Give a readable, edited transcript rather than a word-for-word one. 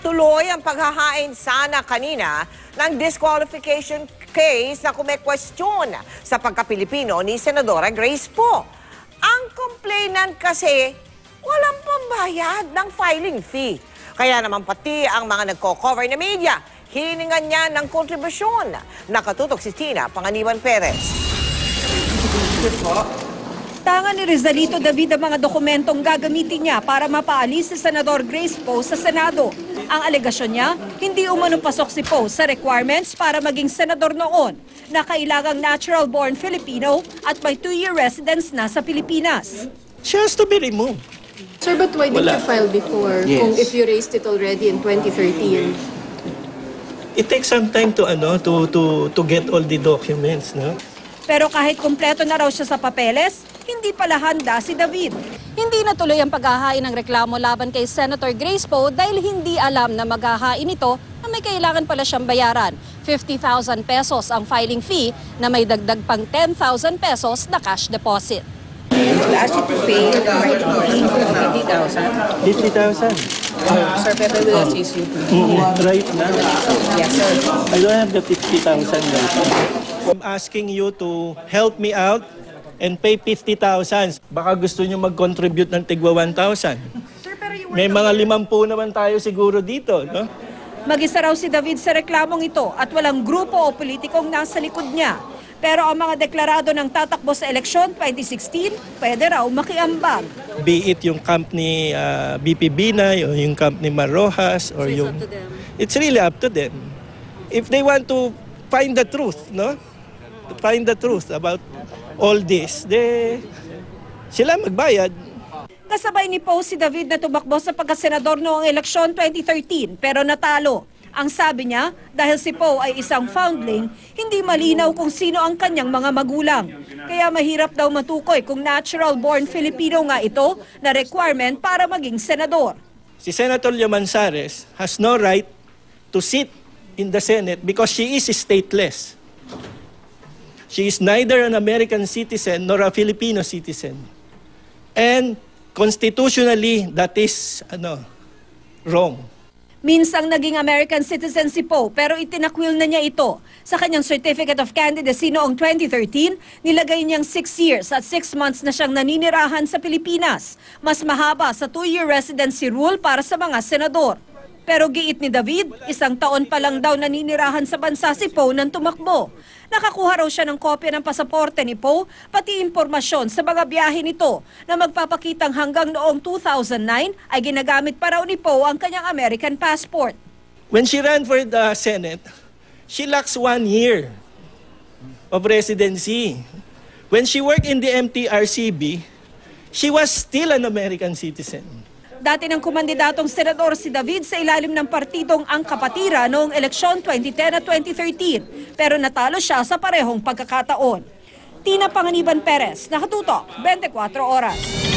Natuloy ang paghahain sana kanina ng disqualification case na kumekwestiyon sa pagka-Pilipino ni Senadora Grace Poe. Ang complainant kasi walang pambayad ng filing fee. Kaya naman pati ang mga nagko-cover na media, hiningan niya ng kontribusyon. Nakatutok si Tina Panganiban Perez. Tangan ni Rizalito David ang mga dokumentong gagamitin niya para mapaalis si Senador Grace Poe sa Senado. Ang alegasyon niya, hindi umano pasok si Poe sa requirements para maging senador noon na kailangang natural-born Filipino at may 2-year residence na sa Pilipinas. She has to be removed. Sir, but why did you file before kung if you raised it already in 2013? It takes some time to get all the documents, no? Pero kahit kumpleto na raw siya sa papeles, hindi pala handa si David. Hindi natuloy ang paghahain ng reklamo laban kay Senator Grace Poe dahil hindi alam na maghahain ito na may kailangan pala siyang bayaran. 50,000 pesos ang filing fee na may dagdag pang 10,000 pesos na cash deposit. Last you to pay the filing fee, 50,000. 50,000? Sir, Pepe will assist you. Right now? Yes, sir. I don't have the 50,000 right now. I'm asking you to help me out and pay 50,000. Baka gusto nyo mag-contribute ng tigwa 1,000. May mga 50 naman tayo siguro dito, no? Mag-isa raw si David sa reklamong ito at walang grupo o politikong nasa likod niya. Pero ang mga deklarado ng tatakbo sa eleksyon 2016, pwede raw makiambag. Be it yung camp ni BP Binay o yung camp ni Mar Rojas or yung... It's really up to them. If they want to find the truth, no? To find the truth about all this, sila magbayad. Kasabay ni Poe si David na tumakbo sa pagkasenador noong eleksyon 2013 pero natalo. Ang sabi niya, dahil si Poe ay isang foundling, hindi malinaw kung sino ang kanyang mga magulang. Kaya mahirap daw matukoy kung natural-born Filipino nga ito na requirement para maging senador. Si Senator Llamanzares has no right to sit in the Senate because she is stateless. She is neither an American citizen nor a Filipino citizen. And constitutionally, that is wrong. Minsang naging American citizen si Poe pero itinakwil na niya ito. Sa kanyang Certificate of Candidacy noong 2013, nilagay niyang 6 years at 6 months na siyang naninirahan sa Pilipinas. Mas mahaba sa 2-year residency rule para sa mga senador. Pero giit ni David, 1 taon pa lang daw naninirahan sa bansa si Poe nang tumakbo. Nakakuha raw siya ng kopya ng pasaporte ni Poe, pati impormasyon sa mga biyahe nito na magpapakitang hanggang noong 2009 ay ginagamit pa raw ni Poe ang kanyang American passport. When she ran for the Senate, she lacks 1 year of residency. When she worked in the MTRCB, she was still an American citizen. Dati ng kumandidatong senador si David sa ilalim ng partidong Ang Kapatira noong eleksyon 2010 at 2013 pero natalo siya sa parehong pagkakataon. Tina Panganiban Perez, Nakatutok, 24 Oras.